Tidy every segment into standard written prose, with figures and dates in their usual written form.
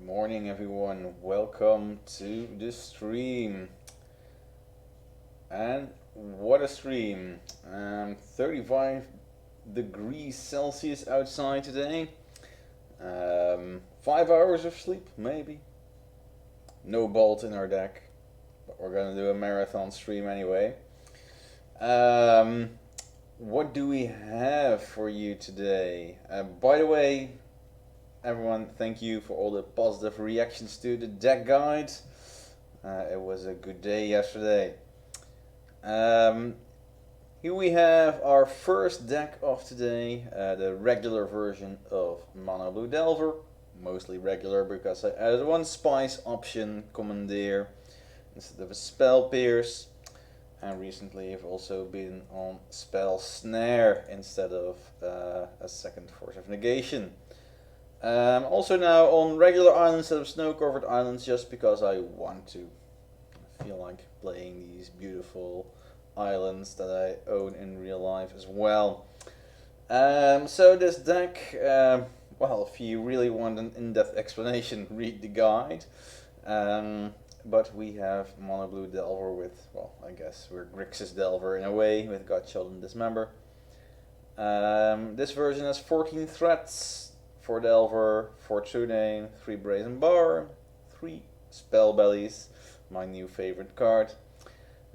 Morning, everyone. Welcome to the stream. And what a stream! 35 degrees Celsius outside today. 5 hours of sleep, maybe. No Bolt in our deck, but we're gonna do a marathon stream anyway. Um, what do we have for you today? By the way, everyone, thank you for all the positive reactions to the deck guide. It was a good day yesterday. Um, Here we have our first deck of today, the regular version of Mono Blue Delver. Mostly regular because I added one spice option, Commandeer, instead of a Spell Pierce. And recently I've also been on Spell Snare instead of a second Force of Negation. Also now on regular islands instead of snow-covered islands, just because I want to. I feel like playing these beautiful islands that I own in real life as well. So this deck, well, if you really want an in-depth explanation, read the guide. But we have Mono Blue Delver with, well, I guess we're Grixis Delver in a way, with Godchild and Dismember. This version has 14 threats, 4 Delver, 4 Trunane, 3 Brazen Bar, 3 Spell Bellies, my new favorite card.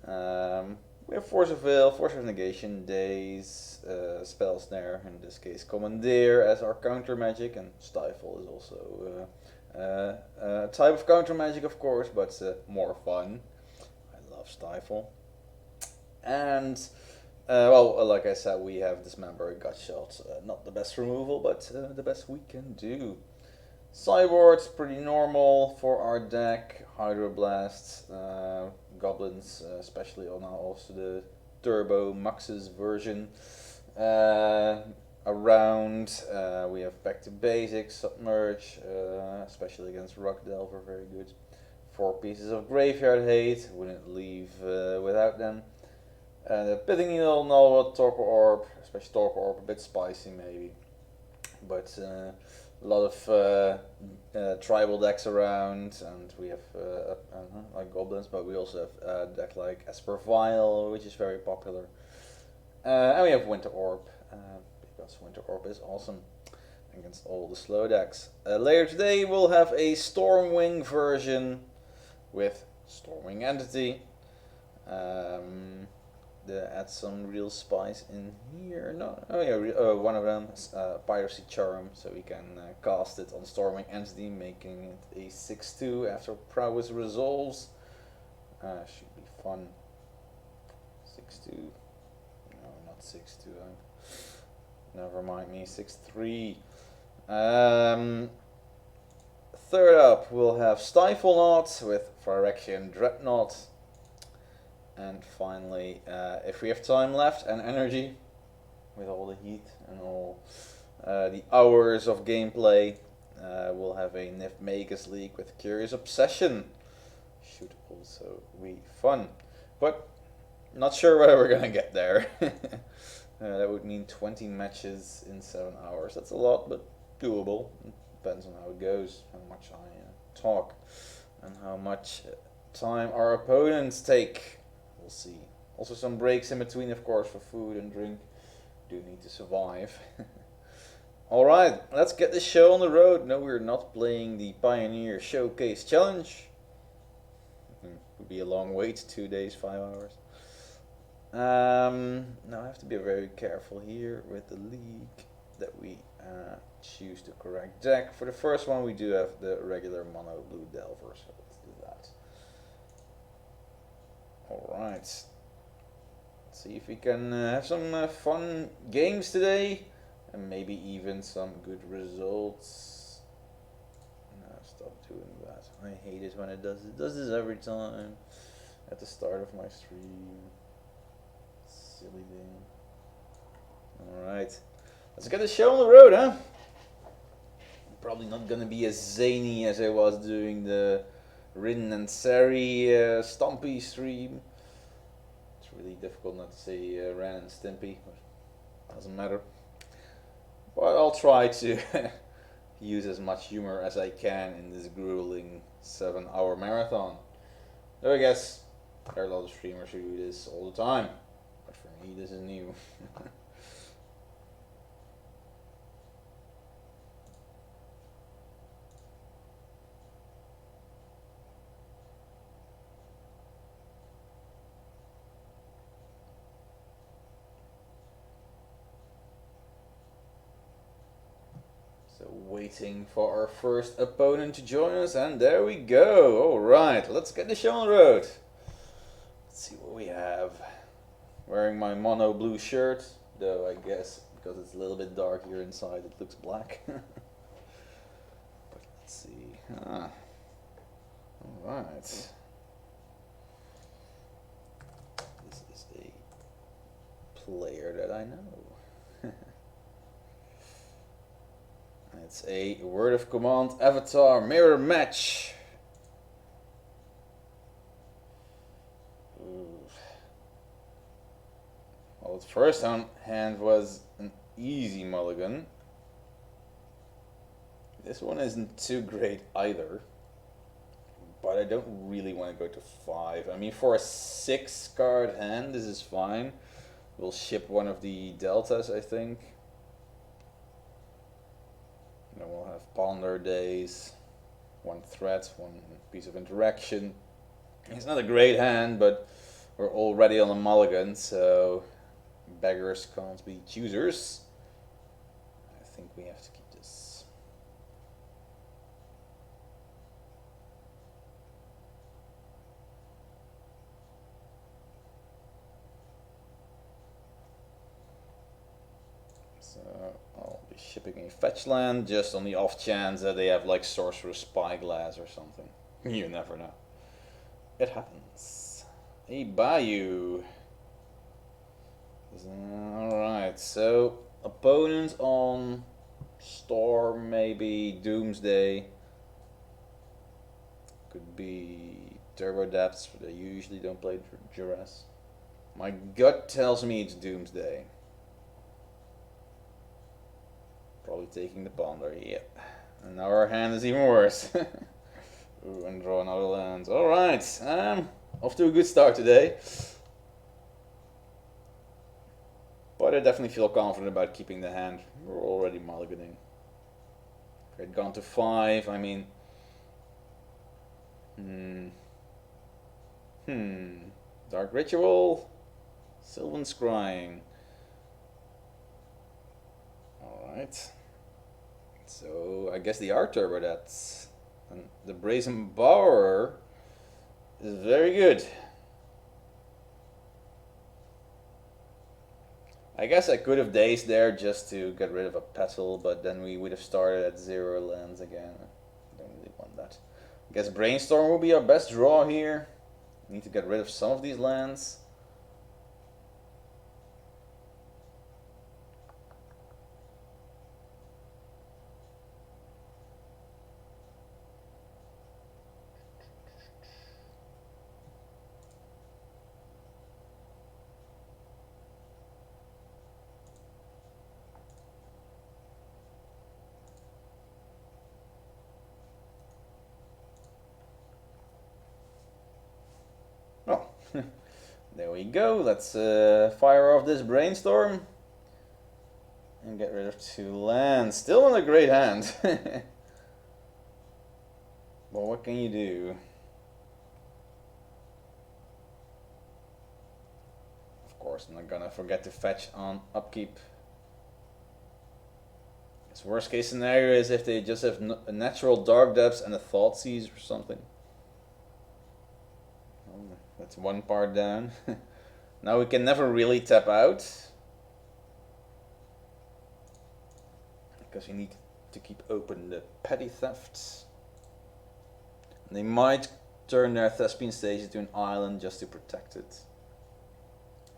We have Force of Will, Force of Negation, Daze, Spell Snare, in this case Commandeer as our counter magic, and Stifle is also a type of counter magic, of course, but more fun. I love Stifle. And, well, like I said, we have Dismember, Gutshot, not the best removal, but the best we can do. Sideboard's pretty normal for our deck. Hydroblast, Goblins, especially on also the Turbo Max's version. Around, we have Back to Basics, Submerge, especially against Rock Delver, very good. 4 pieces of Graveyard Hate, wouldn't leave without them. The Pithing Needle, Nullrod, Torpor Orb, especially Torpor Orb, a bit spicy maybe. But a lot of tribal decks around, and we have like goblins, but we also have a deck like Esper Vial, which is very popular. And we have Winter Orb, because Winter Orb is awesome against all the slow decks. Later today we'll have a Stormwing version with Stormwing Entity. Add some real spice in here. No, oh yeah, one of them is Piracy Charm, so we can cast it on Storming Entity, making it a 6/2 after Prowess resolves. Should be fun. 6/2. No, not 6/2. Never mind me. 6/3. Third up, we'll have Stiflenaught with Phyrexian Dreadnought. And finally, if we have time left and energy, with all the heat and all the hours of gameplay, we'll have a Nif Magus League with Curious Obsession. Should also be fun. But not sure whether we're gonna get there. That would mean 20 matches in 7 hours. That's a lot, but doable. Depends on how it goes, how much I talk, and how much time our opponents take. We'll see. Also some breaks in between, of course, for food and drink. Do need to survive. Alright, let's get this show on the road. No, we're not playing the Pioneer Showcase Challenge. Would be a long wait, 2 days, 5 hours. Now I have to be very careful here with the league that we choose the correct deck. For the first one we do have the regular Mono Blue Delver, so let's do that. Alright, let's see if we can have some fun games today, and maybe even some good results. No, stop doing that. I hate it when it does. It does this every time at the start of my stream. Silly thing. Alright, let's get the show on the road, huh? I'm probably not gonna be as zany as I was doing the Rin and Sari Stumpy stream. It's really difficult not to say Ren and Stimpy, but doesn't matter. But I'll try to use as much humor as I can in this grueling 7-hour marathon. Though I guess there are a lot of streamers who do this all the time. But for me, this is new. So waiting for our first opponent to join us, and there we go. Alright, let's get the show on the road. Let's see what we have. Wearing my mono blue shirt, though I guess because it's a little bit dark here inside it looks black. But let's see. Alright. This is a player that I know. It's a Word of Command Avatar mirror match. Ooh. Well, its first hand was an easy mulligan. This one isn't too great either. But I don't really want to go to 5. I mean, for a 6-card hand, this is fine. We'll ship one of the deltas, I think. Then we'll have Ponder Days, 1 threat, 1 piece of interaction. It's not a great hand, but we're already on a mulligan, so beggars can't be choosers. I think we have to keep this. So I'll be shipping a fetch land just on the off chance that they have like Sorcerer's Spyglass or something. You never know. It happens. A Bayou. Alright, so opponents on Storm, maybe Doomsday. Could be Turbo Depths, but they usually don't play Duress. My gut tells me it's Doomsday. Probably taking the Ponder, yep. And now our hand is even worse. Ooh, and draw another land. Alright, off to a good start today. But I definitely feel confident about keeping the hand. We're already mulliganing. If I had gone to 5, I mean... Dark Ritual. Sylvan Scrying. Alright. So, I guess the Art Turbo, that's... And the Brazen Bower is very good. I guess I could have dazed there just to get rid of a Petal, but then we would have started at 0 lands again. I don't really want that. I guess Brainstorm will be our best draw here. We need to get rid of some of these lands. Oh, there we go. Let's fire off this Brainstorm and get rid of 2 lands. Still not a great hand. Well, what can you do? Of course, I'm not gonna forget to fetch on upkeep. This worst case scenario is if they just have a natural Dark Depths and a Thoughtseize or something. Oh, that's one part down. Now we can never really tap out. Because we need to keep open the Petty Thefts. And they might turn their Thespian Stage into an island just to protect it.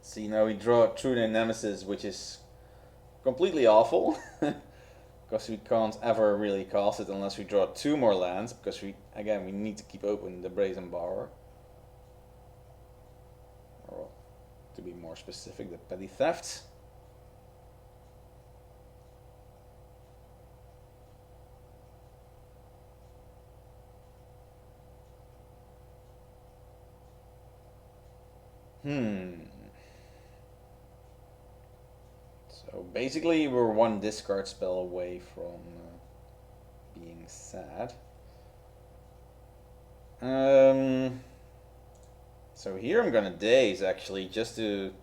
See, now we draw True Nemesis, which is completely awful. Because we can't ever really cast it unless we draw 2 more lands. Because we need to keep open the Brazen Bower. Or to be more specific, the Petty Theft. Hmm. So basically, we're one discard spell away from being sad. So here I'm gonna daze actually just to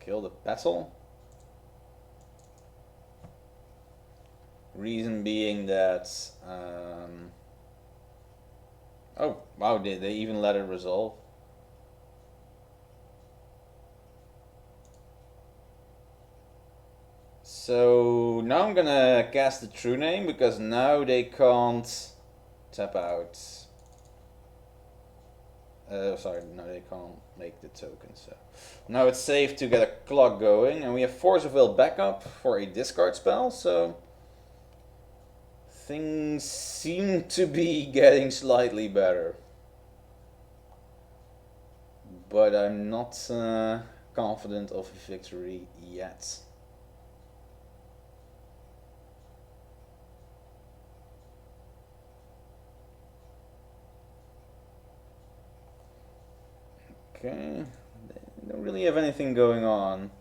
kill the petal. Reason being that oh wow, did they even let it resolve? So now I'm gonna cast the True Name because now they can't tap out. Sorry, no, they can't make the token. So now it's safe to get a clock going, and we have Force of Will backup for a discard spell. So things seem to be getting slightly better, but I'm not confident of a victory yet. Okay, they don't really have anything going on.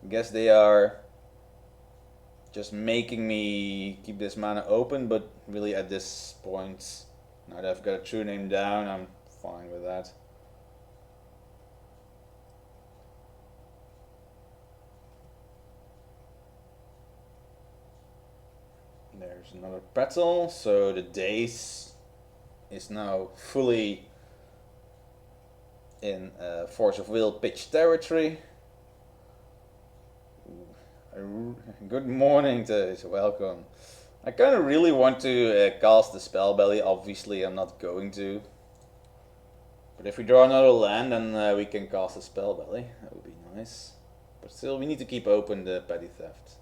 I guess they are just making me keep this mana open, but really at this point, now that I've got a True Name down, I'm fine with that. There's another petal, so the daze is now fully in Force of Will pitch territory. Good morning, Daze. Welcome. I kind of really want to cast the Spell Belly. Obviously, I'm not going to. But if we draw another land, then we can cast the Spell Belly. That would be nice. But still, we need to keep open the Petty Theft.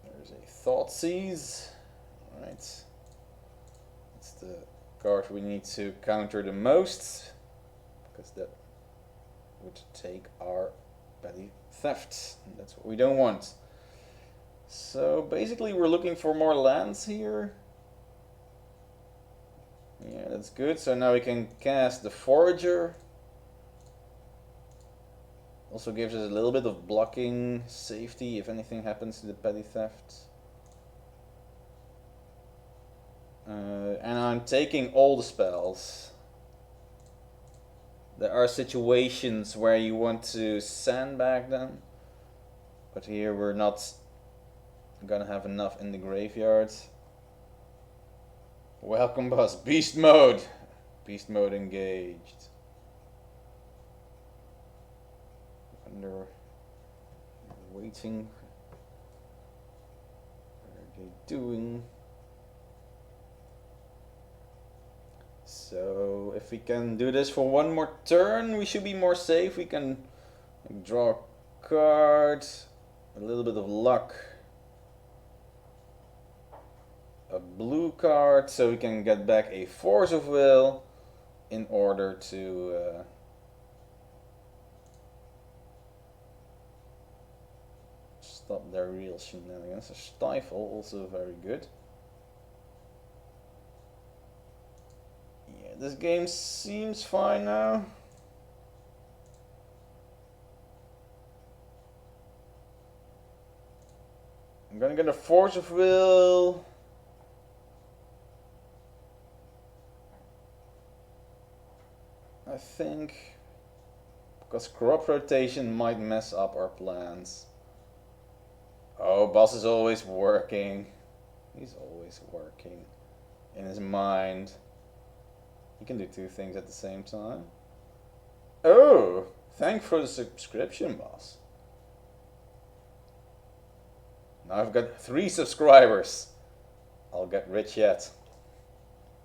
There's a Thoughtseize. Alright. It's the card we need to counter the most, because that would take our Petty Theft. That's what we don't want. So basically we're looking for more lands here. Yeah, that's good. So now we can cast the Forager. Also gives us a little bit of blocking safety if anything happens to the Petty Theft. And I'm taking all the spells. There are situations where you want to sandbag them, but here we're not gonna have enough in the graveyard. Welcome, boss. Beast mode. Beast mode engaged. Under waiting. What are they doing? So if we can do this for one more turn, we should be more safe. We can draw a card, a little bit of luck, a blue card, so we can get back a Force of Will in order to stop their real shenanigans. A Stifle, also very good. Yeah, this game seems fine now. I'm gonna get a Force of Will. I think, because crop rotation might mess up our plans. Oh, boss is always working. He's always working in his mind. He can do two things at the same time. Oh, thanks for the subscription, boss. Now I've got 3 subscribers. I'll get rich yet.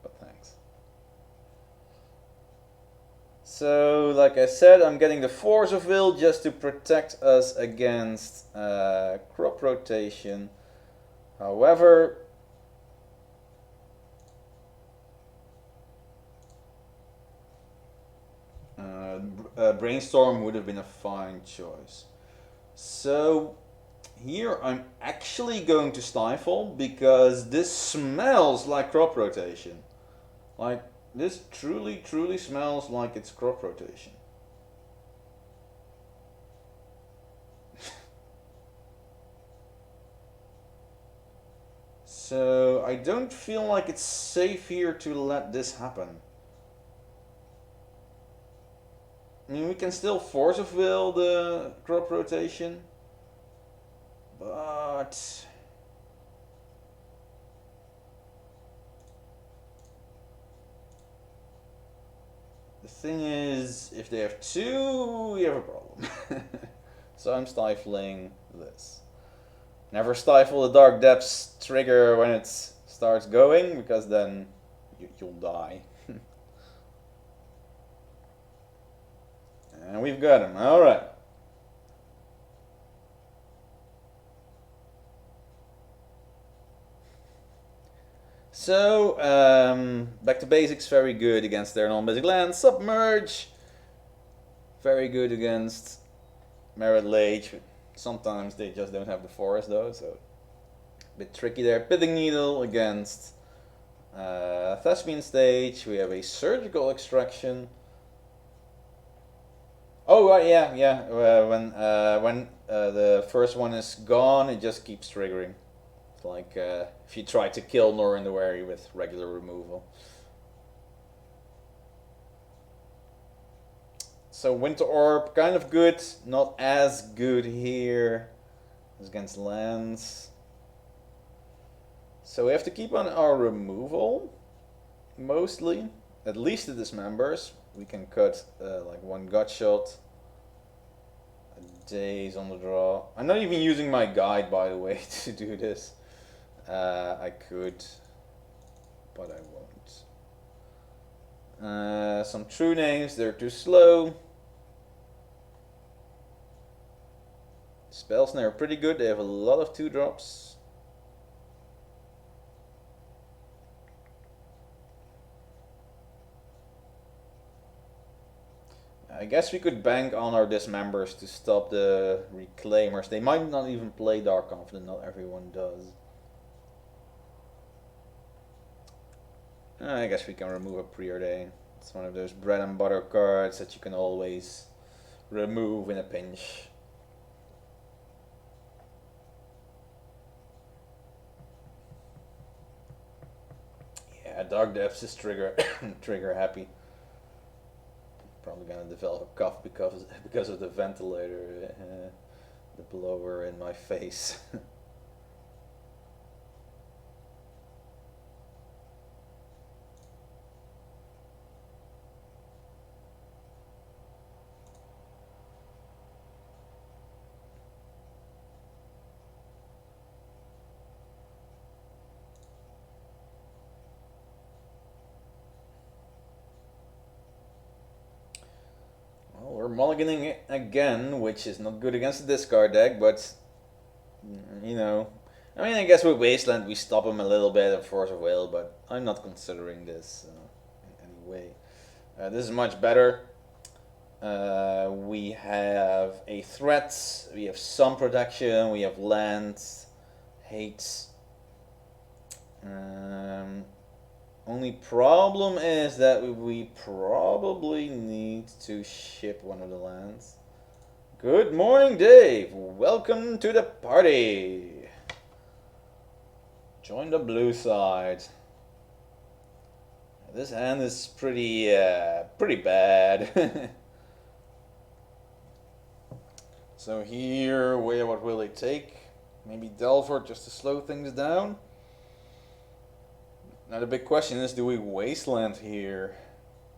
But thanks. So, like I said, I'm getting the Force of Will just to protect us against crop rotation. However, Brainstorm would have been a fine choice. So, Here I'm actually going to stifle because this smells like crop rotation. Like, this truly smells like it's crop rotation. So I don't feel like it's safe here to let this happen. I mean, we can still force of will the crop rotation, but the thing is, if they have two, we have a problem. So I'm stifling this. Never stifle the Dark Depths trigger when it starts going, because then you'll die. And we've got him. Alright. So, back to basics, very good against their non-basic lands. Submerge, very good against Merit Lage. Sometimes they just don't have the forest though, so a bit tricky there. Pithing Needle against Thespian Stage. We have a Surgical Extraction. Oh, yeah. When the first one is gone, it just keeps triggering. It's like if you try to kill Norin the Wary with regular removal. So Winter Orb, kind of good, not as good here as against lands. So we have to keep on our removal, mostly. At least the dismembers. We can cut like one gut shot. A daze on the draw. I'm not even using my guide, by the way, to do this. I could, but I won't. Some true names, they're too slow. Spell Snare are pretty good, they have a lot of 2-drops. I guess we could bank on our dismembers to stop the reclaimers. They might not even play Dark Confident, not everyone does. I guess we can remove a Preordain. It's one of those bread and butter cards that you can always remove in a pinch. Yeah, Dark Depths is trigger happy. Probably gonna develop a cough because of the ventilator, the blower in my face. We're mulliganing it again, which is not good against the discard deck, but you know, I mean, I guess with Wasteland we stop him a little bit of Force of Will, but I'm not considering this in any way. This is much better. We have a threat, we have some protection, we have land, hates. Only problem is that we probably need to ship one of the lands. Good morning, Dave. Welcome to the party. Join the blue side. This hand is pretty bad. So here, what will they take? Maybe Delver just to slow things down. Now the big question is, do we Wasteland here?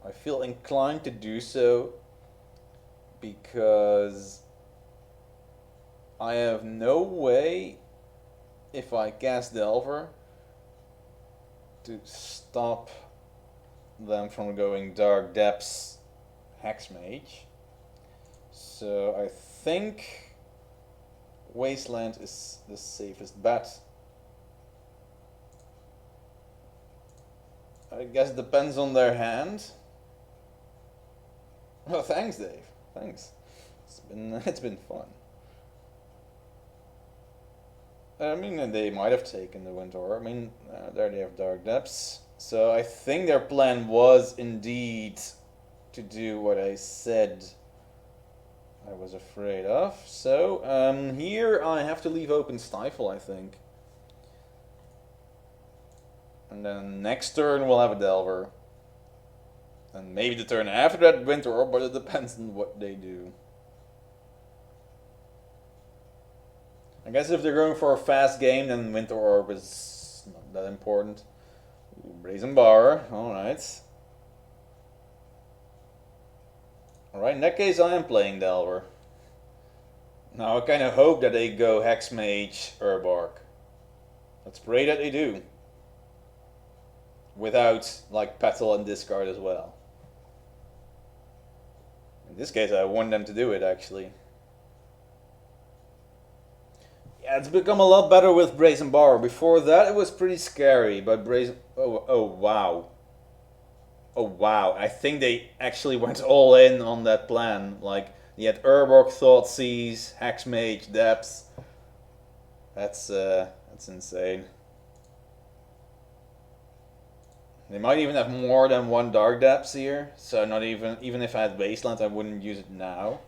I feel inclined to do so because I have no way, if I cast Delver, to stop them from going Dark Depths Hexmage. So I think Wasteland is the safest bet. I guess it depends on their hand. Oh, thanks, Dave. Thanks. It's been fun. I mean, they might have taken the Winter. I mean, there they have Dark Depths. So I think their plan was indeed to do what I said I was afraid of. So here I have to leave open Stifle, I think. And then next turn we'll have a Delver. And maybe the turn after that Winter Orb, but it depends on what they do. I guess if they're going for a fast game, then Winter Orb is not that important. Brazen Bar, alright. Alright, in that case I am playing Delver. Now I kind of hope that they go Hex Mage, Urbark. Let's pray that they do. Without, like, Petal and discard as well. In this case I want them to do it, actually. Yeah, it's become a lot better with Brazen Bar. Before that it was pretty scary, but Brazen... Oh wow. Oh wow, I think they actually went all in on that plan. Like, you had Urborg, Thoughtseize, Hexmage, Depths. That's insane. They might even have more than one Dark Depths here, so not even if I had Wasteland I wouldn't use it now.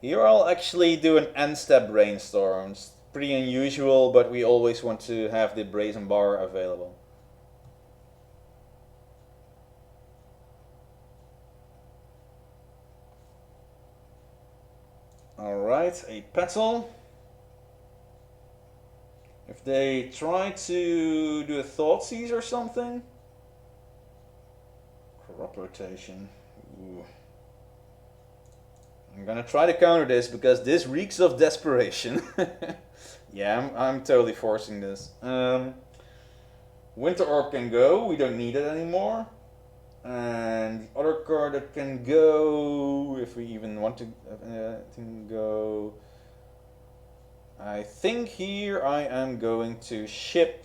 Here I'll actually do an end-step Brainstorm. It's pretty unusual, but we always want to have the Brazen Bar available. Alright, a Petal. If they try to do a Thoughtseize or something. Corrupt Rotation. Ooh. I'm gonna try to counter this because this reeks of desperation. Yeah, I'm totally forcing this. Winter Orb can go, we don't need it anymore. And the other card that can go, if we even want to go, I think here I am going to ship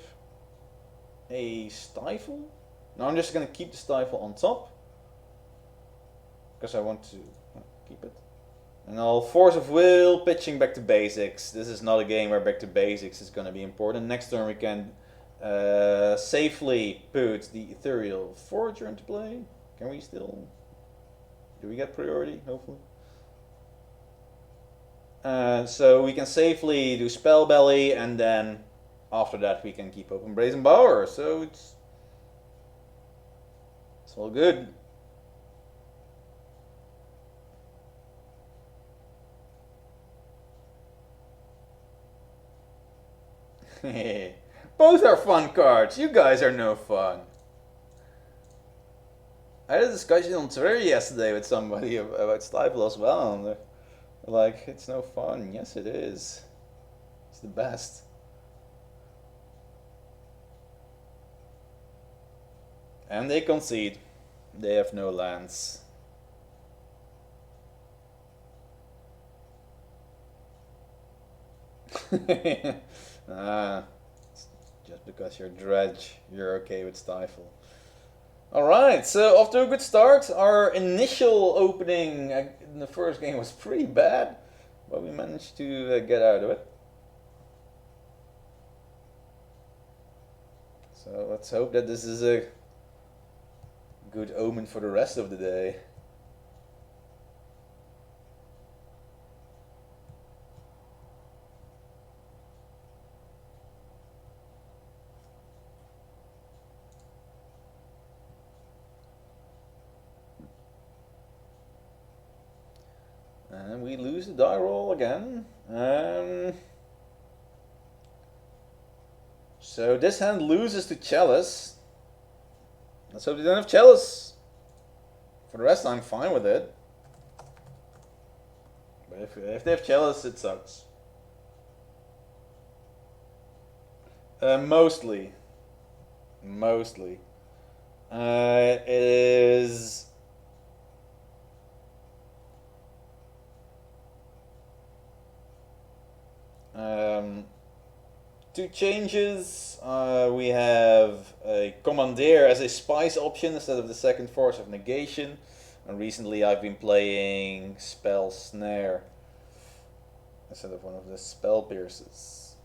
a Stifle. No, I'm just going to keep the Stifle on top, because I want to keep it. And I'll Force of Will, pitching Back to Basics. This is not a game where Back to Basics is going to be important. Next turn we can safely put the Ethereal Forager into play. Can we still... Do we get priority, hopefully? So we can safely do Spell Belly, and then after that we can keep open Brazen Bower. So it's all good. Both are fun cards. You guys are no fun. I had a discussion on Twitter yesterday with somebody about Stifle as well, and they're like, it's no fun. Yes, it is. It's the best. And they concede. They have no lands. Just because you're Dredge, you're okay with Stifle. Alright, so off to a good start. Our initial opening in the first game was pretty bad, but we managed to get out of it. So let's hope that this is a good omen for the rest of the day. And we lose the die roll again. So this hand loses to Chalice. Let's hope they don't have Chalice. For the rest, I'm fine with it. But if they have Chalice, it sucks. Mostly. It is... two changes. We have a Commandeer as a spice option instead of the second Force of Negation. And recently I've been playing Spell Snare instead of one of the Spell Pierces.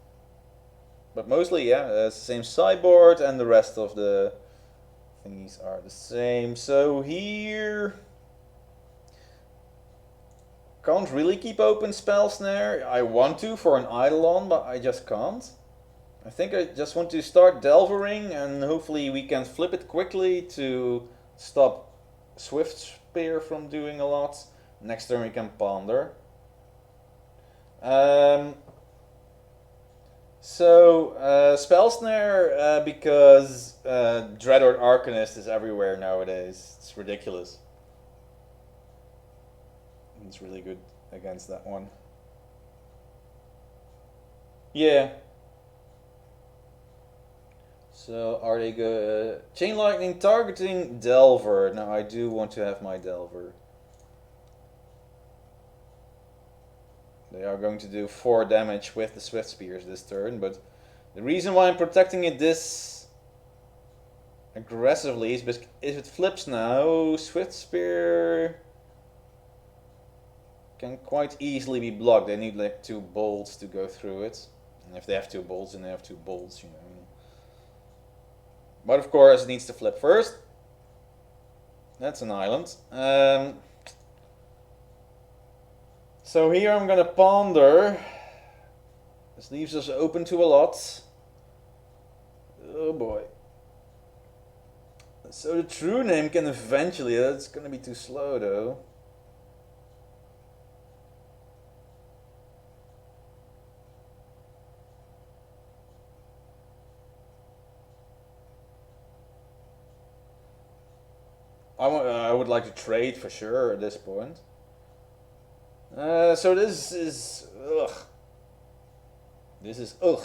But mostly, yeah, it's the same sideboard, and the rest of the thingies are the same. So here, can't really keep open Spell Snare. I want to for an Eidolon, but I just can't. I think I just want to start Delvering, and hopefully we can flip it quickly to stop Swift Spear from doing a lot. Next turn we can Ponder. Spell Snare, because Dreadhorde Arcanist is everywhere nowadays. It's ridiculous. It's really good against that one. Yeah. So are they good? Chain Lightning targeting Delver. Now I do want to have my Delver. They are going to do 4 damage with the Swift Spears this turn, but the reason why I'm protecting it this aggressively is because if it flips now, Swift Spear can quite easily be blocked. They need like 2 bolts to go through it. And if they have 2 bolts, then they have 2 bolts, you know. But of course, it needs to flip first. That's an island. So here I'm gonna Ponder. This leaves us open to a lot. Oh boy. So the True Name can eventually, that's gonna be too slow though. I would like to trade for sure at this point. So this is ugh. This is ugh.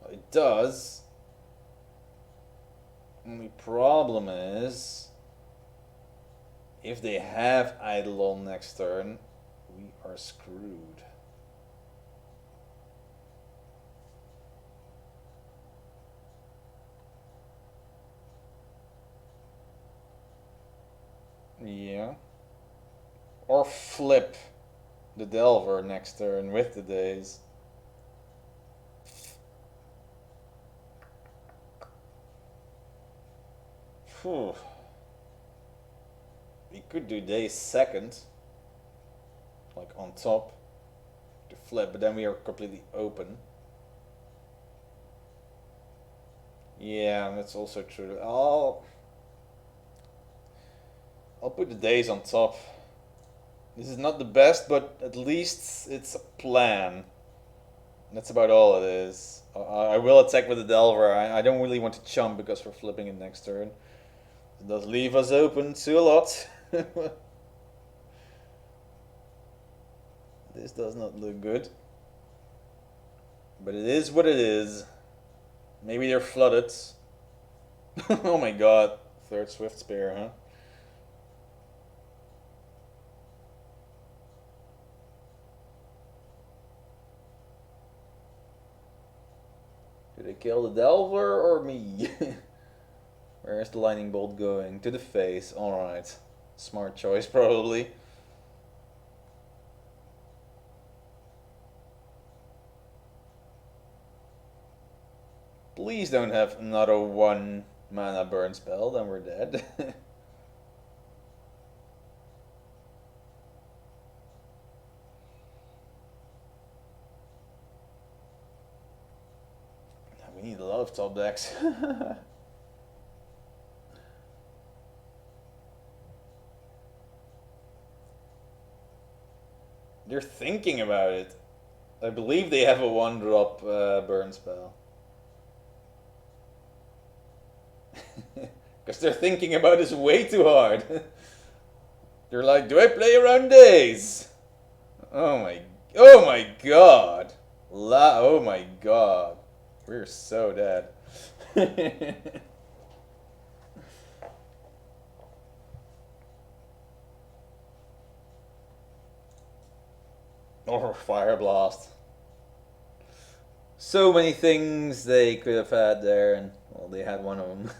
It does. Only problem is if they have Eidolon next turn, we are screwed. Yeah. Or flip the Delver next turn with the Daze. Phew. We could do Daze second. Like on top. To flip, but then we are completely open. Yeah, that's also true. I'll put the Daze on top. This is not the best, but at least it's a plan. That's about all it is. I will attack with the Delver. I don't really want to chump because we're flipping it next turn. It does leave us open to a lot. This does not look good. But it is what it is. Maybe they're flooded. Oh my god. 3rd Swift Spear, huh? Do they kill the Delver or me? Where's the lightning bolt going? To the face. Alright. Smart choice, probably. Please don't have another 1 mana burn spell, then we're dead. We need a lot of top decks. They're thinking about it. I believe they have a 1-drop burn spell. Because they're thinking about this way too hard. They're like, do I play around Daze? Oh my god. Oh my god. We're so dead. Or Fire Blast. So many things they could have had there, and well, they had one of them.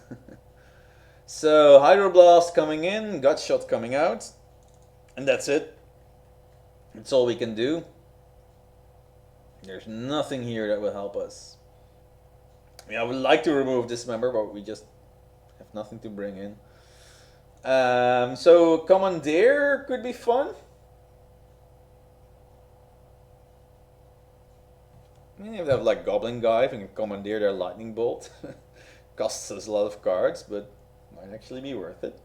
So Hydroblast coming in, Gut Shot coming out, and that's it. That's all we can do. There's nothing here that will help us. I mean, I would like to remove this member, but we just have nothing to bring in. So Commandeer could be fun. I mean, if they have like Goblin Guy, we can commandeer their Lightning Bolt. Costs us a lot of cards, but might actually be worth it.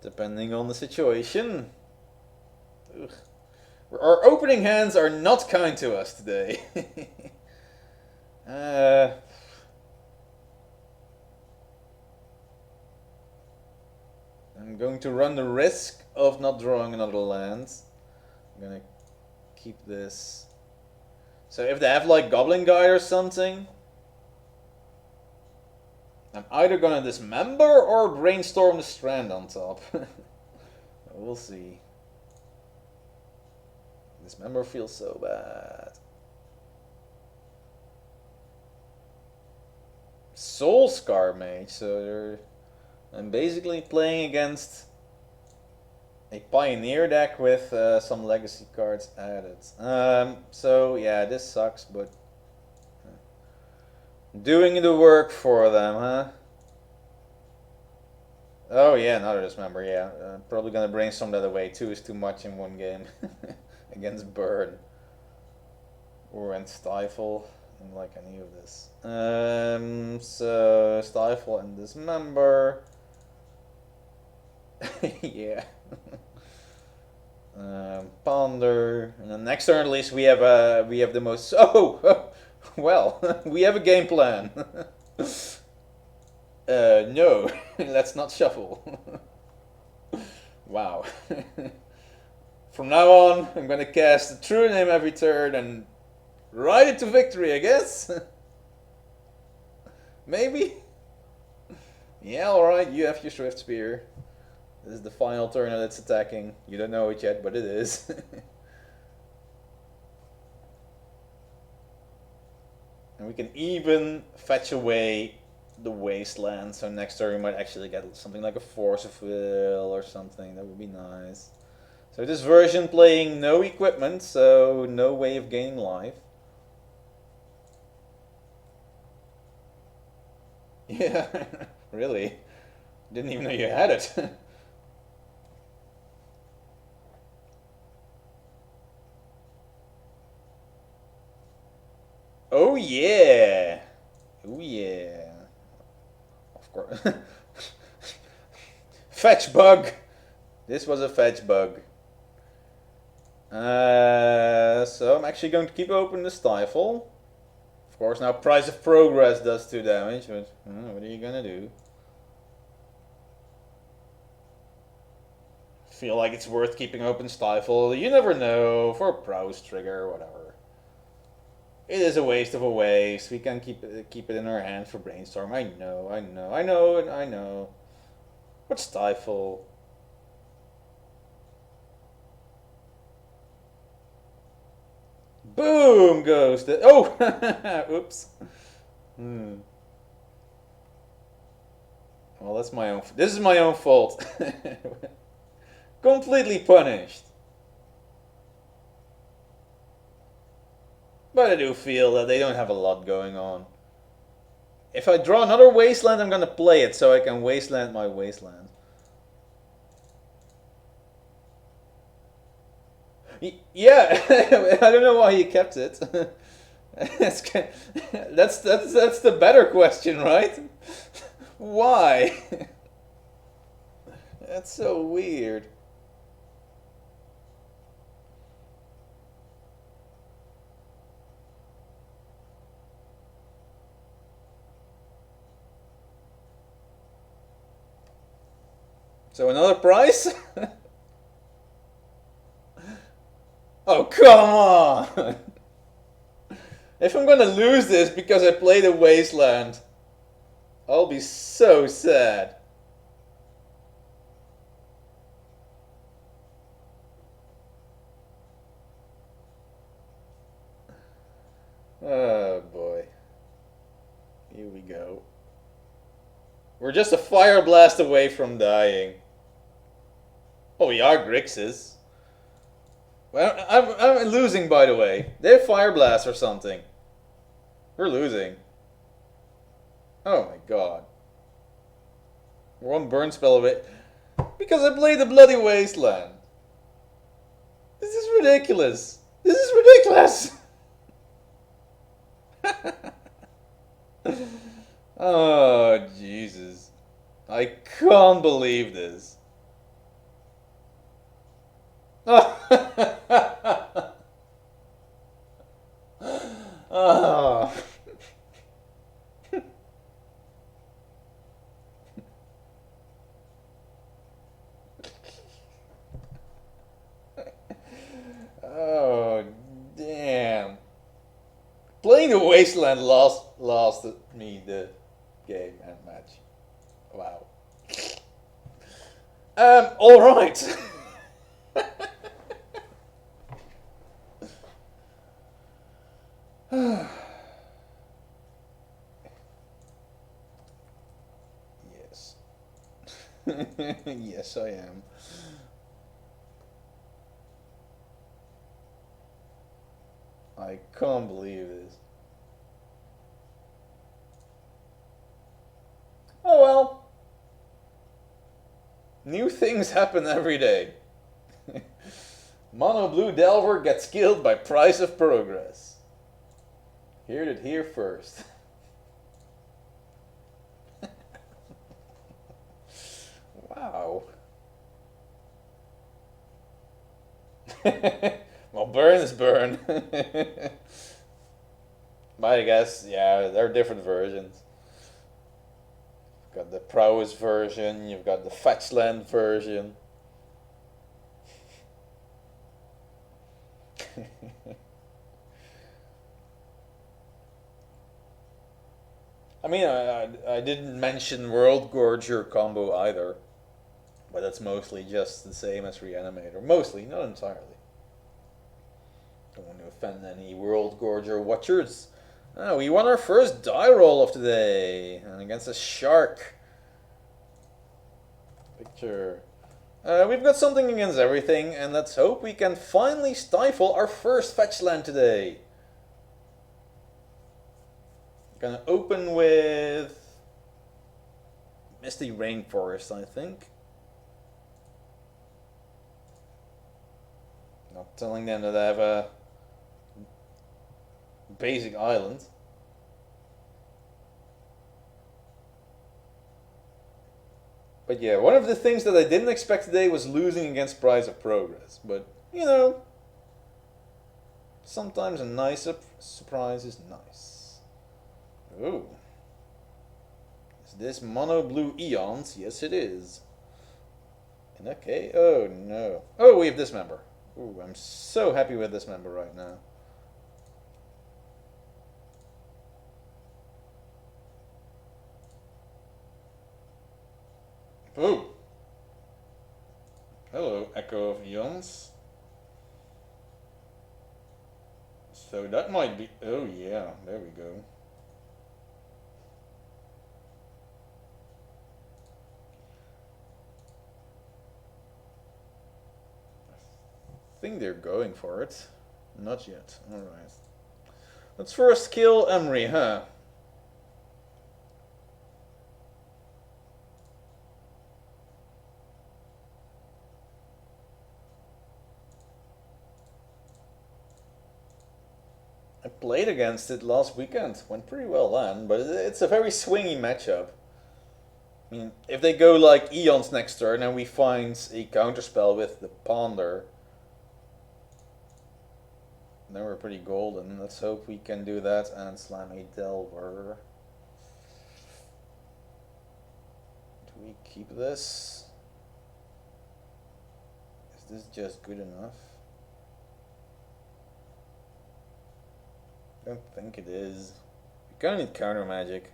Depending on the situation. Ugh. Our opening hands are not kind to us today. I'm going to run the risk of not drawing another land. I'm gonna keep this. So if they have like Goblin Guide or something, I'm either gonna dismember or brainstorm the Strand on top. We'll see. Dismember feels so bad. Soulscar Mage, so I'm basically playing against a Pioneer deck with some legacy cards added. So yeah, this sucks, but doing the work for them, huh? Oh yeah, another Dismember, yeah. Probably gonna brainstorm that away too, is too much in one game. Against Burn. Or and Stifle, and like any of this. So Stifle and Dismember. Yeah. Ponder, and then next turn at least we have the most. Oh, well, we have a game plan. No, let's not shuffle. Wow. From now on, I'm gonna cast a True Name every turn and ride it to victory, I guess. Maybe. Yeah, all right. You have your Swift Spear. This is the final turn that it's attacking. You don't know it yet, but it is. And we can even fetch away the Wasteland, so next turn we might actually get something like a Force of Will or something. That would be nice. So this version playing no equipment, so no way of gaining life. Yeah, really. Didn't even know you had it. Oh yeah! Oh yeah! Of course. Fetch bug! This was a fetch bug. So I'm actually going to keep open the Stifle. Of course, now Price of Progress does 2 damage, but what are you gonna do? Feel like it's worth keeping open Stifle. You never know, for a Prowess trigger or whatever. It is a waste of a waste. We can keep it in our hand for Brainstorm. I know. But Stifle. Boom goes the. Oh! Oops. Well, that's my own. This is my own fault. Completely punished. But I do feel that they don't have a lot going on. If I draw another Wasteland, I'm gonna play it so I can Wasteland my Wasteland. Yeah, I don't know why he kept it. That's the better question, right? Why? That's so weird. So another prize? Oh, come on! If I'm gonna lose this because I played a Wasteland, I'll be so sad. Oh boy. Here we go. We're just a Fire Blast away from dying. Oh, we are Grixis. Well, I'm losing, by the way. They have Fire Blast or something. We're losing. Oh my god. One burn spell away. Because I played the bloody Wasteland. This is ridiculous. This is ridiculous. Oh, Jesus. I can't believe this. Oh. Oh, damn. Playing the Wasteland lasted me the game and match. Wow. Alright. Yes. Yes, I am. I can't believe this. Oh well. New things happen every day. Mono Blue Delver gets killed by Price of Progress. Heard it here first. Wow. Well, burn is burn. But I guess, yeah, there are different versions. You've got the Prowess version, you've got the Fetchland version. I mean, I didn't mention World Gorger combo either. But that's mostly just the same as Reanimator. Mostly, not entirely. Don't want to offend any World Gorger watchers. Oh, we won our first die roll of today. And against a shark. Picture. We've got something against everything, and let's hope we can finally stifle our first fetch land today. Gonna open with Misty Rainforest, I think. Not telling them that I have a basic island. But yeah, one of the things that I didn't expect today was losing against Price of Progress. But, you know, sometimes a nice surprise is nice. Ooh. Is this Mono Blue Eons? Yes, it is. And okay, oh no. Oh, we have this member. Ooh, I'm so happy with this member right now. Oh. Hello, Echo of Eons. So that might be... Oh yeah, there we go. I think they're going for it. Not yet. Alright. Let's first kill Emry, huh? I played against it last weekend. Went pretty well then, but it's a very swingy matchup. I mean, if they go like Eons next turn and we find a counterspell with the Ponder, then we're pretty golden. Let's hope we can do that and slam a Delver. Do we keep this? Is this just good enough? I don't think it is. We kind of need counter magic.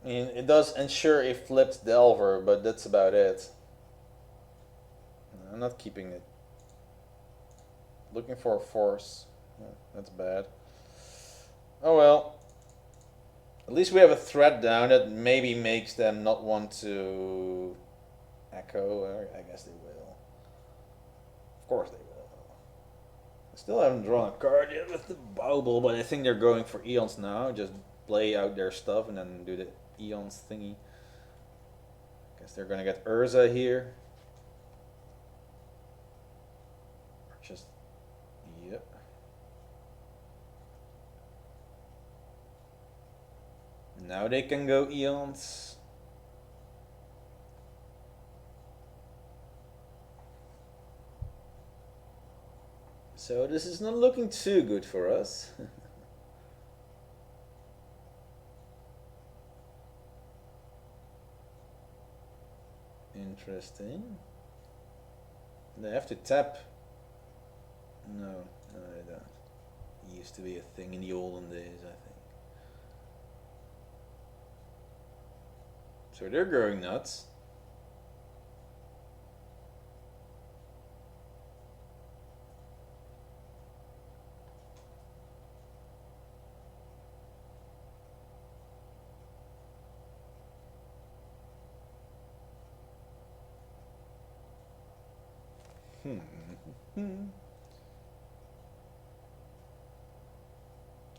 I mean, it does ensure a flipped Delver, but that's about it. I'm not keeping it. Looking for a force. Yeah, that's bad. Oh well. At least we have a threat down that maybe makes them not want to Echo, I guess they will. Of course they will. I still haven't drawn a card yet with the Bauble, but I think they're going for Eons now. Just play out their stuff and then do the Eons thingy. Guess they're gonna get Urza here. Just, yep. Now they can go Eons. So this is not looking too good for us. Interesting. They have to tap. No, they don't. It used to be a thing in the olden days, I think. So they're going nuts.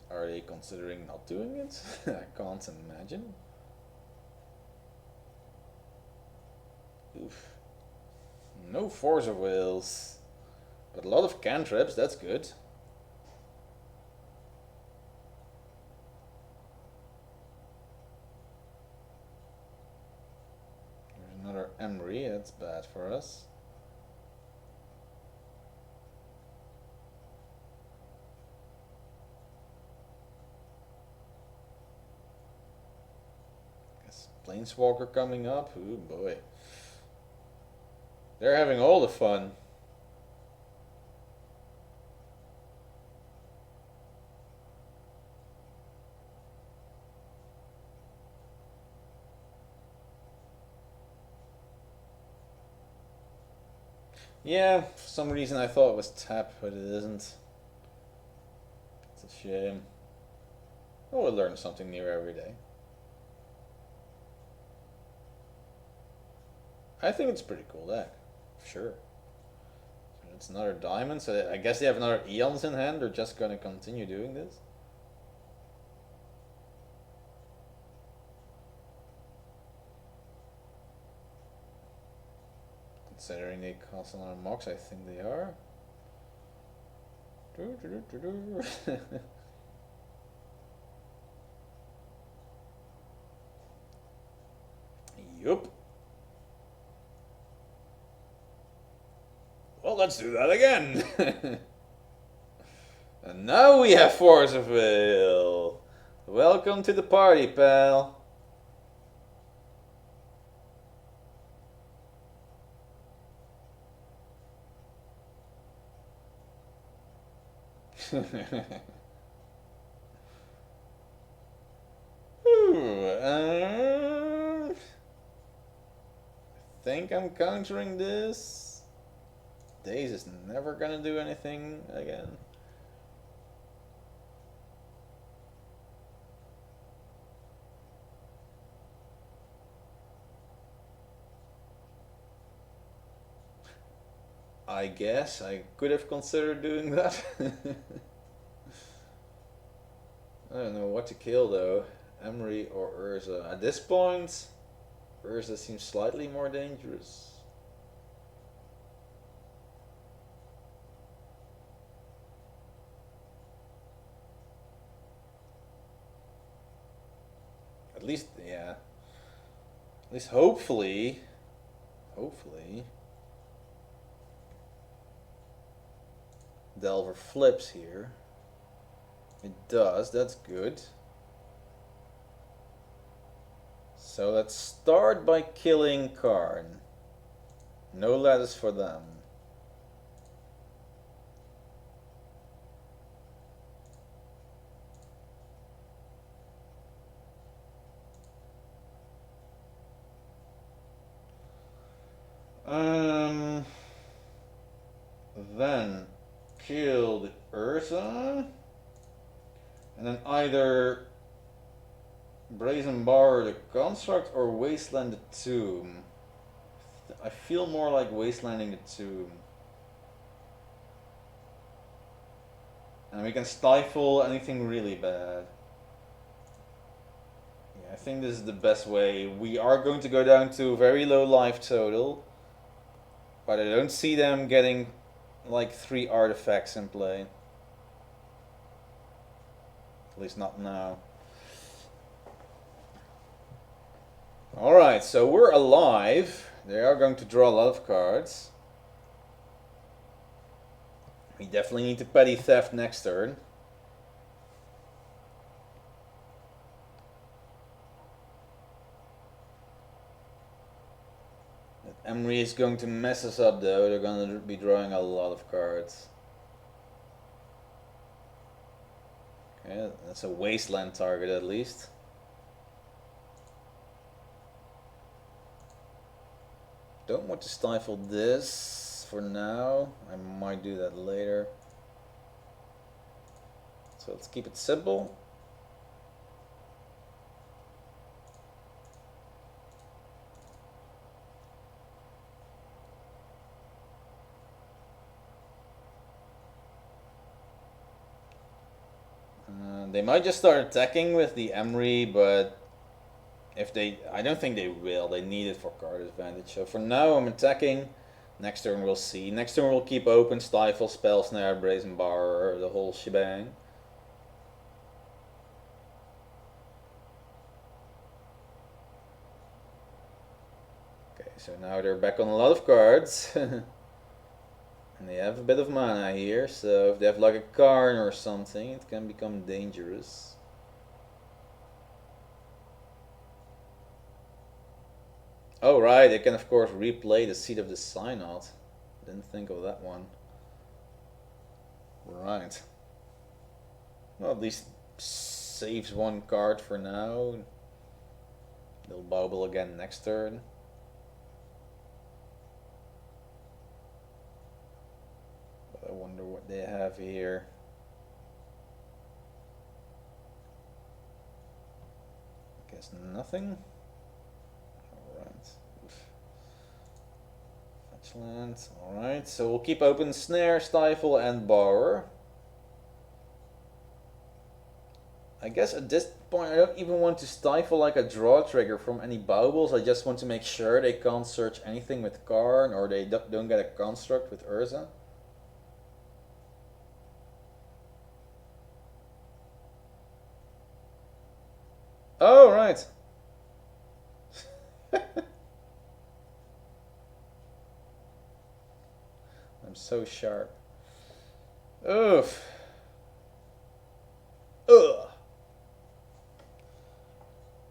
Are they considering not doing it? I can't imagine. Oof. No Force of Wills. But a lot of cantrips, that's good. There's another Emry, that's bad for us. Planeswalker coming up. Ooh boy. They're having all the fun. Yeah, for some reason I thought it was tap, but it isn't. It's a shame. Oh, we'll learn something new every day. I think it's a pretty cool deck. Sure. So it's another diamond, so I guess they have another Eons in hand. They're just gonna continue doing this. Considering they cost another Mox, I think they are. Yup. Well, let's do that again. And now we have Force of Will. Welcome to the party, pal. I think I'm countering this. Daze is never gonna do anything again. I guess I could have considered doing that. I don't know what to kill though. Emry or Urza. At this point, Urza seems slightly more dangerous. At least, yeah. At least hopefully. Delver flips here. It does, that's good. So let's start by killing Karn. No lattice for them. Then killed Urza, and then either Brazen Bar the Construct or Wasteland the Tomb. I feel more like wastelanding the tomb. And we can stifle anything really bad. Yeah, I think this is the best way. We are going to go down to a very low life total. But I don't see them getting like 3 artifacts in play. At least not now. Alright, so we're alive. They are going to draw a lot of cards. We definitely need to petty theft next turn. That Emry is going to mess us up though. They're going to be drawing a lot of cards. Okay, that's a wasteland target at least. Don't want to stifle this for now. I might do that later. So let's keep it simple. They might just start attacking with the Emry, but if they, I don't think they will. They need it for card advantage. So for now, I'm attacking. Next turn we'll see. Next turn we'll keep open, stifle, spell snare, brazen bar, the whole shebang. Okay, so now they're back on a lot of cards. And they have a bit of mana here, so if they have like a Karn or something, it can become dangerous. Oh right, they can of course replay the Seed of the Synod. Didn't think of that one. Right. Well, at least saves 1 card for now. They'll bobble again next turn. But I wonder what they have here. Guess nothing. Land. Alright, so we'll keep open snare, stifle, and bar. I guess at this point I don't even want to stifle like a draw trigger from any baubles. I just want to make sure they can't search anything with Karn or they don't get a construct with Urza. Oh, right. So sharp. Oof. Ugh.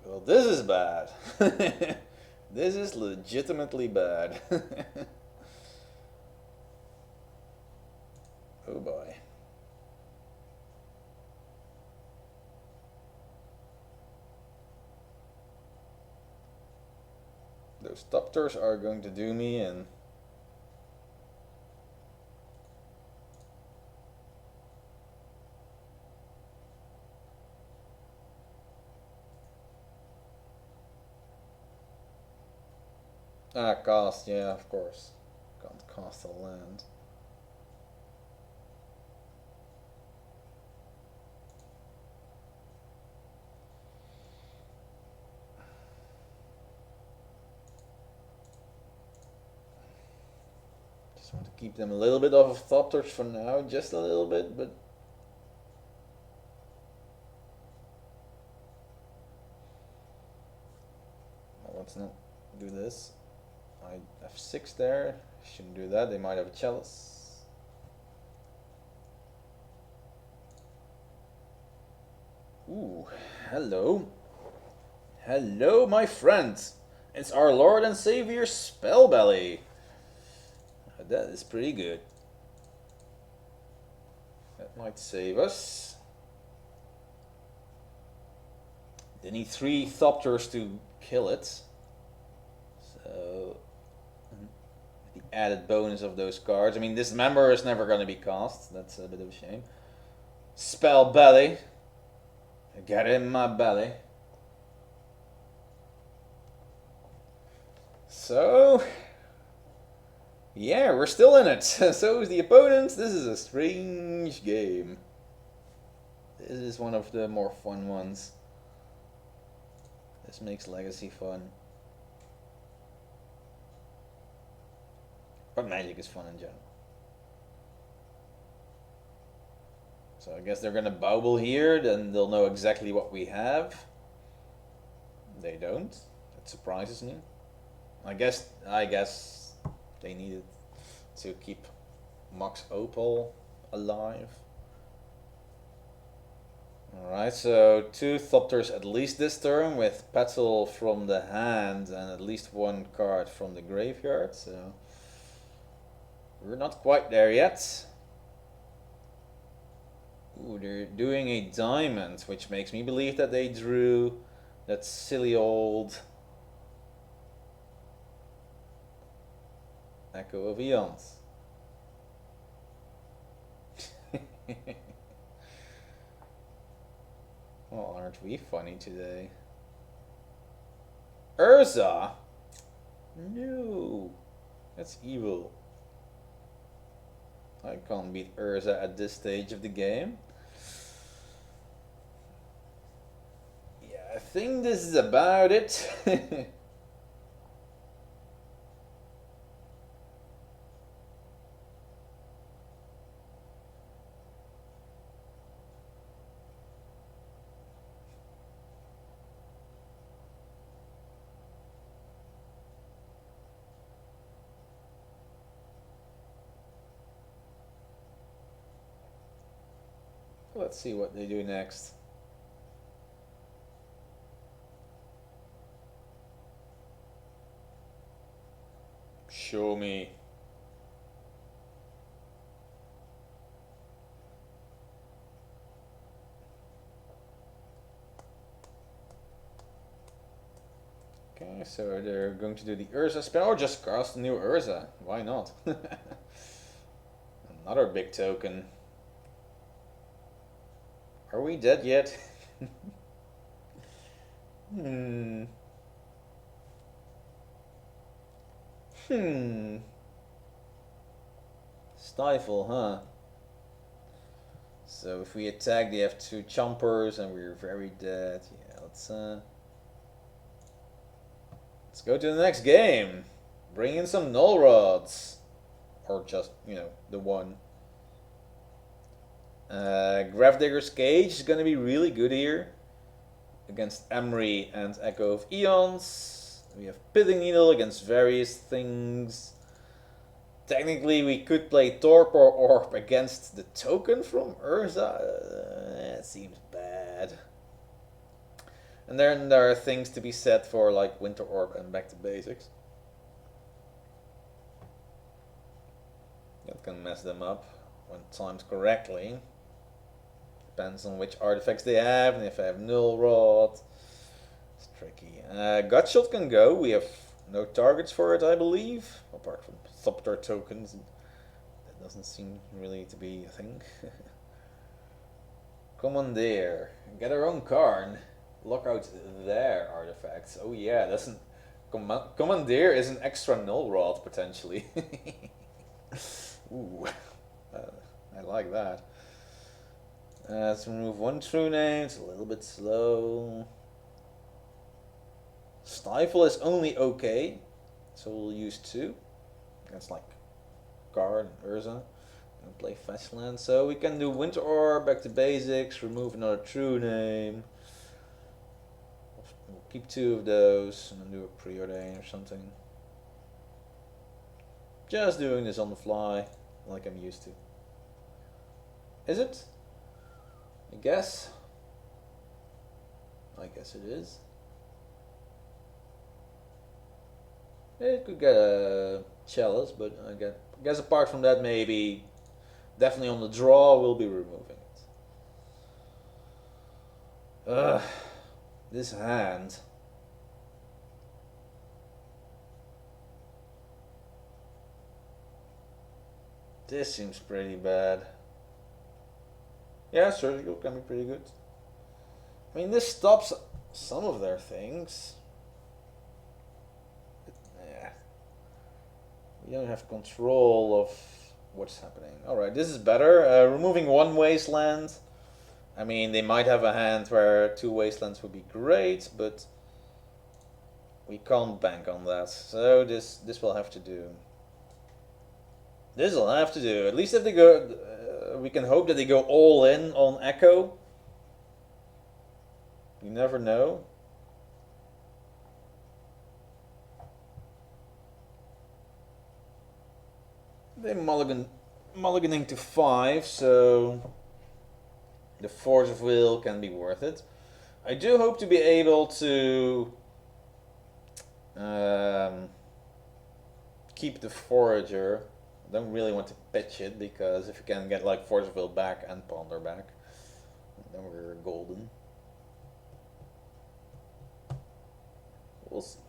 Well, this is bad. This is legitimately bad. Oh boy. Those Thopters are going to do me in. Ah, cost, yeah, of course. Can't cost a land. Just want to keep them a little bit off of Thopters for now, just a little bit, but let's not do this. I have 6 there. Shouldn't do that. They might have a chalice. Ooh, hello. Hello, my friends. It's our Lord and Savior Spellbelly. That is pretty good. That might save us. They need 3 Thopters to kill it. So the added bonus of those cards. I mean, Dismember is never going to be cast. That's a bit of a shame. Spell Belly. Get in my belly. So Yeah, we're still in it. So is the opponent. This is a strange game. This is one of the more fun ones. This makes Legacy fun. But Magic is fun in general. So I guess they're gonna bobble here, then they'll know exactly what we have. They don't. That surprises me. I guess they needed to keep Mox Opal alive. Alright, so 2 Thopters at least this turn, with Petal from the hand and at least 1 card from the graveyard, so we're not quite there yet. Ooh, they're doing a diamond, which makes me believe that they drew that silly old Echo of Eons. Well, aren't we funny today? Urza? No. That's evil. I can't beat Urza at this stage of the game. Yeah, I think this is about it. Let's see what they do next. Show me. Okay, so they're going to do the Urza spell, or just cast a new Urza. Why not? Another big token. Are we dead yet? Stifle, huh? So if we attack, they have 2 chompers, and we're very dead. Yeah, let's go to the next game. Bring in some Null Rods, or just the one. Gravedigger's Cage is gonna be really good here against Emry and Echo of Eons. We have Pithing Needle against various things. Technically, we could play Torpor Orb against the token from Urza. It seems bad. And then there are things to be said for like Winter Orb and Back to Basics. That can mess them up when timed correctly. Depends on which artifacts they have, and if they have Null Rod. It's tricky. Gutshot can go. We have no targets for it, I believe, apart from Thopter tokens. That doesn't seem really to be a thing. Commandeer. Get our own Karn. Lock out their artifacts. Oh yeah, that's an Commandeer is an extra Null Rod potentially. Ooh, I like that. Let's remove 1 true name. It's a little bit slow. Stifle is only okay, so we'll use 2. That's like Karn and Urza. And play Fetchland. So we can do Winter Orb, Back to Basics, remove another true name. We'll keep 2 of those and then do a Preordain or something. Just doing this on the fly, like I'm used to. Is it? I guess it is. It could get a Chalice, but I guess apart from that, maybe definitely on the draw we'll be removing it. Ugh, this hand. This seems pretty bad. Yeah, Surgical can be pretty good. I mean, this stops some of their things. But, yeah. We don't have control of what's happening. Alright, this is better. Removing one wasteland. I mean, they might have a hand where two wastelands would be great, but we can't bank on that. So this will have to do. This will have to do. At least if they go, we can hope that they go all in on Echo. You never know. They're mulliganing to 5, so the Force of Will can be worth it. I do hope to be able to keep the Forager. I don't really want to pitch it, because if you can get like Force of Will back and Ponder back, then we're golden. We'll see.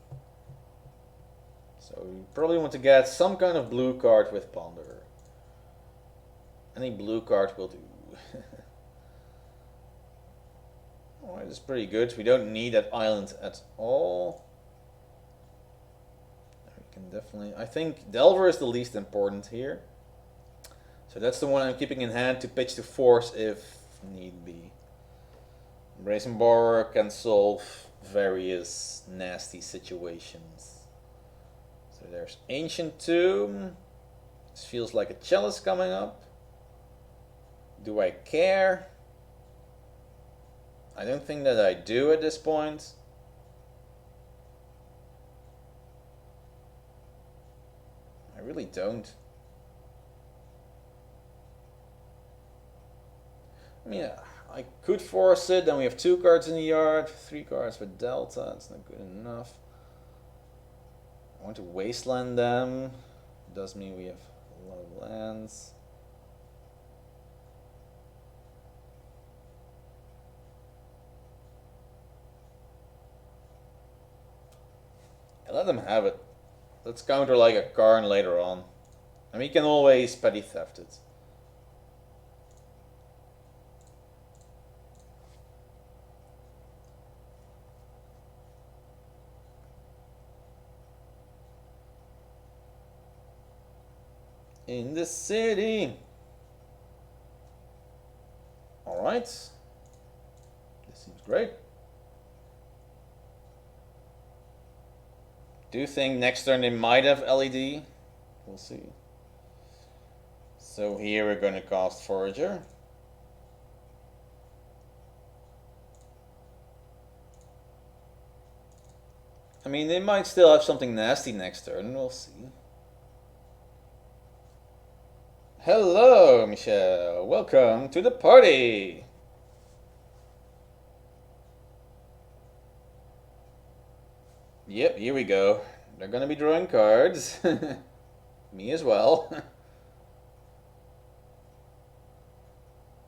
So you probably want to get some kind of blue card with Ponder. Any blue card will do. Alright, that's pretty good. We don't need that island at all. We can definitely... I think Delver is the least important here. So that's the one I'm keeping in hand to pitch to Force if need be. Brazen Borer can solve various nasty situations. So there's Ancient Tomb. This feels like a Chalice coming up. Do I care? I don't think that I do at this point. I really don't. I mean, I could force it, then we have 2 cards in the yard, 3 cards for Delta, it's not good enough. I want to wasteland them. It does mean we have a lot of lands. Let them have it. Let's counter like a Karn later on. And we can always petty theft it. In the city. Alright. This seems great. Do you think next turn they might have LED? We'll see. So here we're going to cast Forager. I mean, they might still have something nasty next turn. We'll see. Hello, Michelle. Welcome to the party. Yep, here we go. They're gonna be drawing cards. Me as well.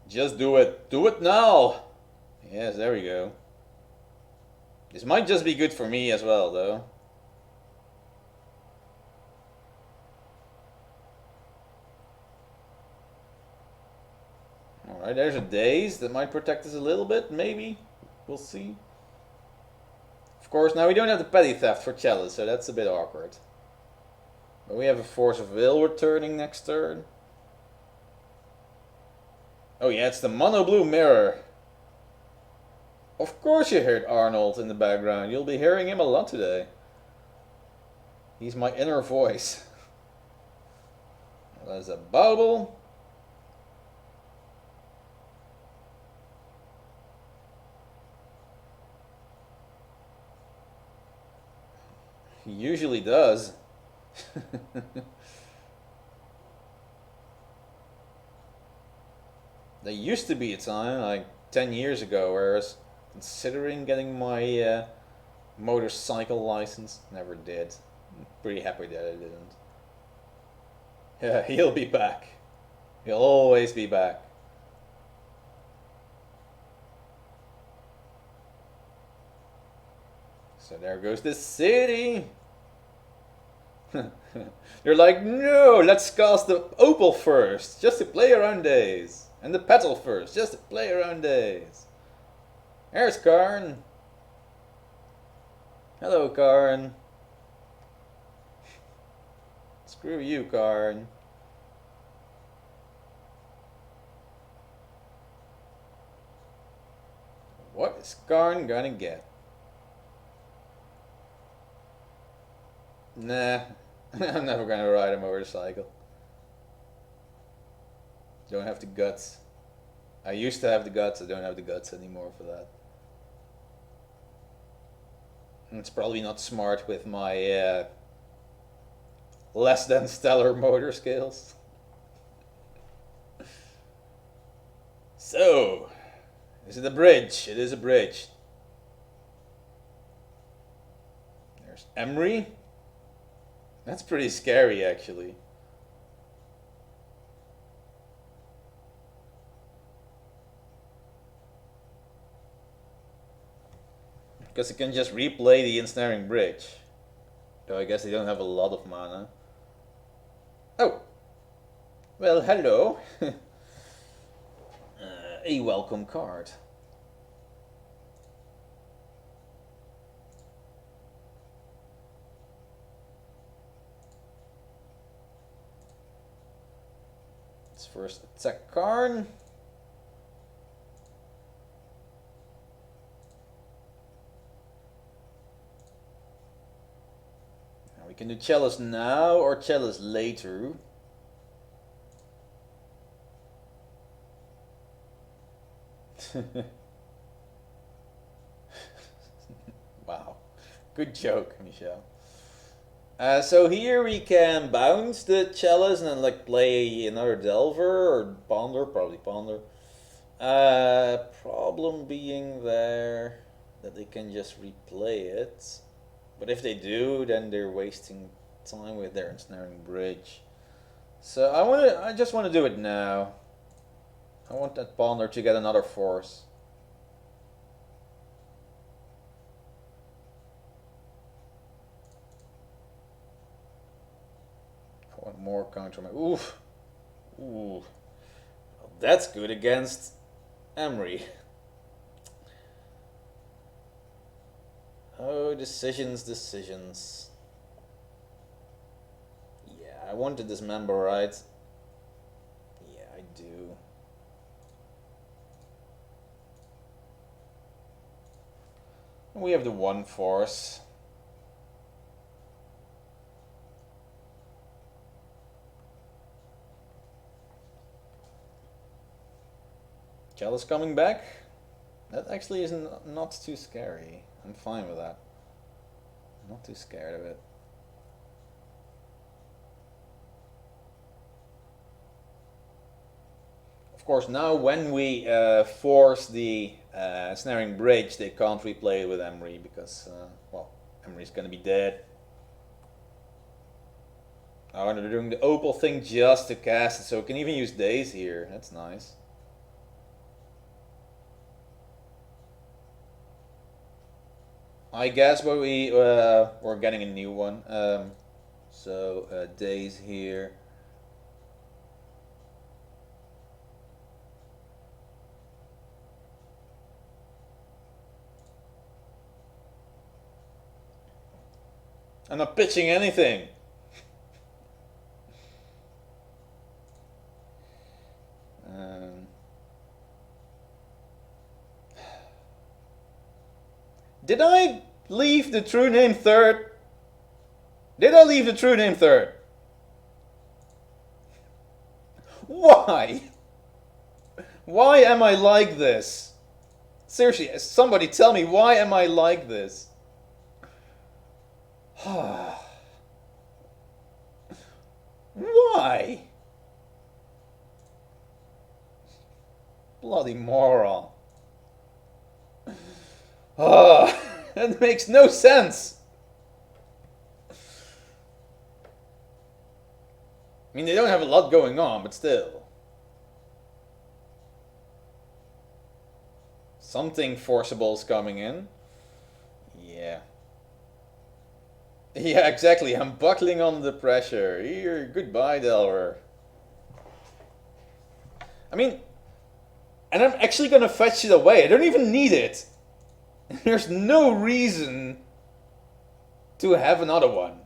Just do it. Do it now. Yes, there we go. This might just be good for me as well, though. Alright, there's a Daze that might protect us a little bit, maybe. We'll see. Of course, now we don't have the petty theft for Chalice, so that's a bit awkward. But we have a Force of Will returning next turn. Oh yeah, it's the Mono Blue Mirror. Of course you heard Arnold in the background. You'll be hearing him a lot today. He's my inner voice. There's a Bauble. He usually does. There used to be a time, like 10 years ago, where I was considering getting my motorcycle license. Never did. I'm pretty happy that I didn't. Yeah, he'll be back. He'll always be back. So there goes the city. They're like, no, let's cast the Opal first, just to play around Daze. And the Petal first, just to play around Daze. There's Karn. Hello, Karn. It's Screw you, Karn. What is Karn gonna get? Nah, I'm never gonna ride a motorcycle. Don't have the guts. I used to have the guts, I don't have the guts anymore for that. And it's probably not smart with my less than stellar motor skills. So, is it a bridge? It is a bridge. There's Emery. That's pretty scary, actually. Because it can just replay the ensnaring bridge. Though I guess they don't have a lot of mana. Oh! Well, hello. A welcome card. Let's first attack Karn. Now we can do Chalice now or Chalice later. Wow, good joke, Michelle. So here we can bounce the Chalice and then like play another Delver or Ponder, probably Ponder. Problem being there that they can just replay it, but if they do, then they're wasting time with their ensnaring bridge. So I just want to do it now. I want that Ponder to get another force. I want more counter. Oof. Ooh. Well, that's good against Emery. Oh, decisions. Yeah, I want to dismember, right? Yeah, I do. We have the one force. Chalice coming back. That actually is not too scary. I'm fine with that. I'm not too scared of it. Of course, now when we force the snaring bridge, they can't replay it with Emery because, well, Emery's gonna be dead. Oh, and they're doing the Opal thing just to cast it, so we can even use Daze here. That's nice. I guess we're getting a new one. So Daze here. I'm not pitching anything. Did I leave the true name third? Did I leave the true name third? Why? Why am I like this? Seriously, somebody tell me, why am I like this? Why? Bloody moron. That makes no sense. I mean, they don't have a lot going on, but still. Something forcible is coming in. Yeah. Yeah, exactly. I'm buckling on the pressure. Here, goodbye, Delver. I mean, and I'm actually gonna fetch it away. I don't even need it. There's no reason to have another one.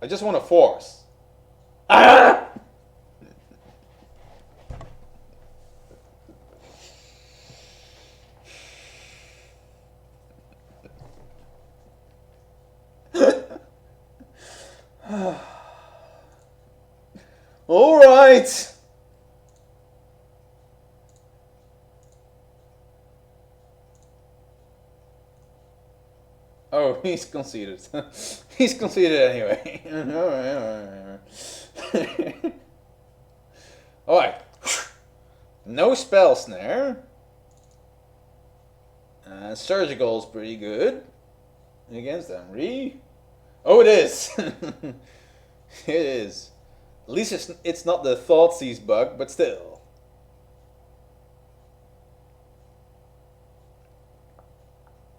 I just want to force. Ah! All right. Oh, he's conceded. He's conceded anyway. Alright. No spell snare. Surgical is pretty good against Emery. Oh, it is. It is. At least it's not the Thoughtseize bug, but still.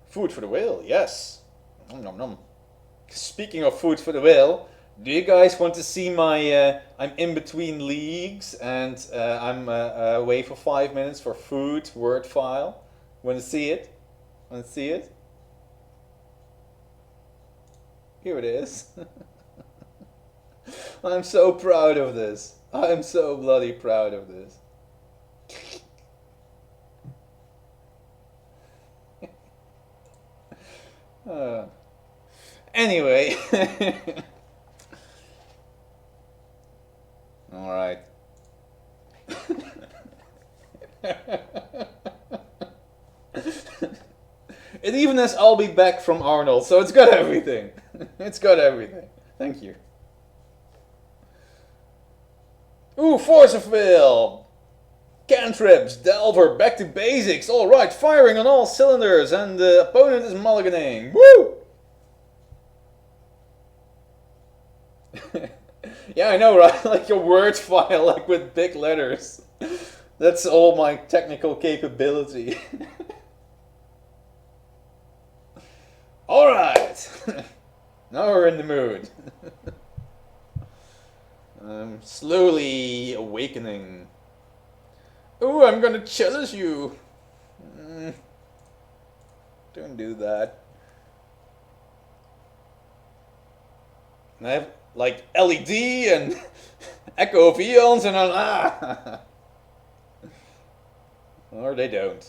Food for the whale, yes. Nom nom nom. Speaking of food for the whale, do you guys want to see my? I'm in between leagues and I'm away for 5 minutes for food word file. Want to see it? Want to see it? Here it is. I'm so proud of this. I'm so bloody proud of this. Anyway. All right. It even has "I'll be back" from Arnold, so it's got everything. It's got everything. Thank you. Ooh, Force of Will! Cantrips, Delver, back to basics. Alright, firing on all cylinders, and the opponent is mulliganing. Woo! Yeah, I know, right? Like a word file, like with big letters. That's all my technical capability. Alright! Now we're in the mood. I'm slowly awakening. Ooh, I'm gonna challenge you. Don't do that. And I have like LED and Echo of Eons and or they don't.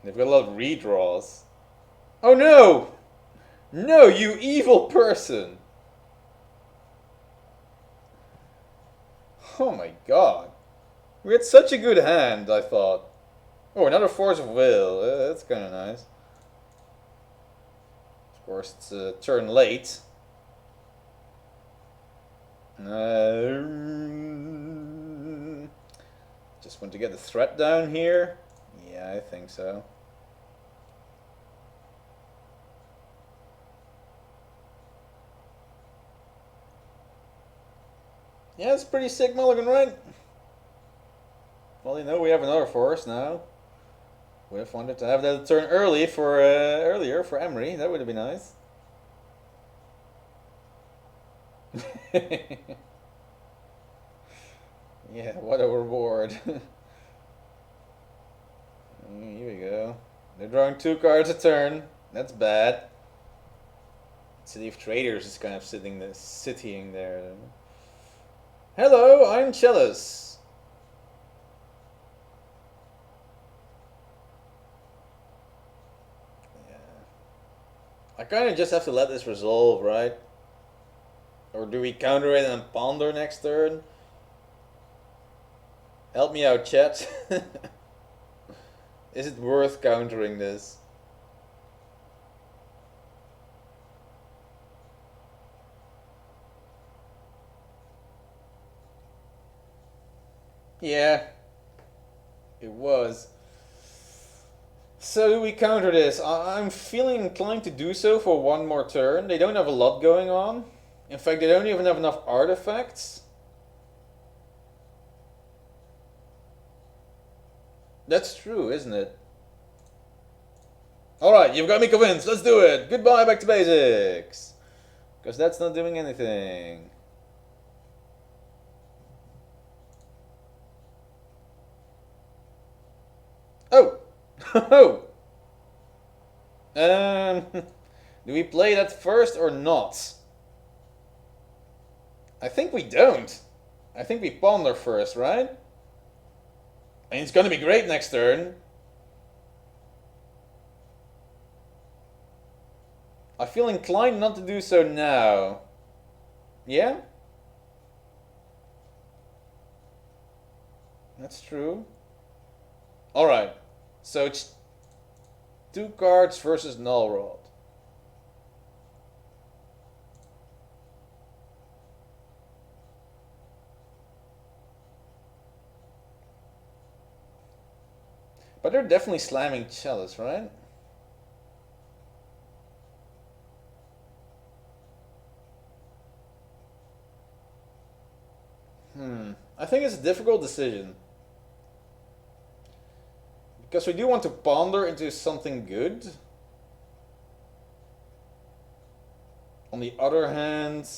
They've got a lot of redraws. Oh no! No, you evil person! Oh my god. We had such a good hand, I thought. Oh, another Force of Will. That's kind of nice. Of course, it's a turn late. Just want to get the threat down here. Yeah, I think so. Yeah, it's pretty sick mulligan, right? Well, you know, we have another force now. Would have wanted to have that turn early for earlier for Emery. That would have been nice. Yeah, what a reward. Here we go. They're drawing 2 cards a turn. That's bad. City of Traders is kind of sitting there. Hello, I'm Chalice. Yeah. I kind of just have to let this resolve, right? Or do we counter it and ponder next turn? Help me out, chat. Is it worth countering this? Yeah, it was. So do we counter this? I'm feeling inclined to do so for one more turn. They don't have a lot going on. In fact, they don't even have enough artifacts. That's true, isn't it? Alright, you've got me convinced. Let's do it. Goodbye, back to basics. Because that's not doing anything. Oh! Oh! Do we play that first or not? I think we don't. I think we ponder first, right? And it's gonna be great next turn. I feel inclined not to do so now. Yeah? That's true. Alright. So it's 2 cards versus Null Rod. But they're definitely slamming Chalice, right? I think it's a difficult decision. Because we do want to ponder into something good. On the other hand,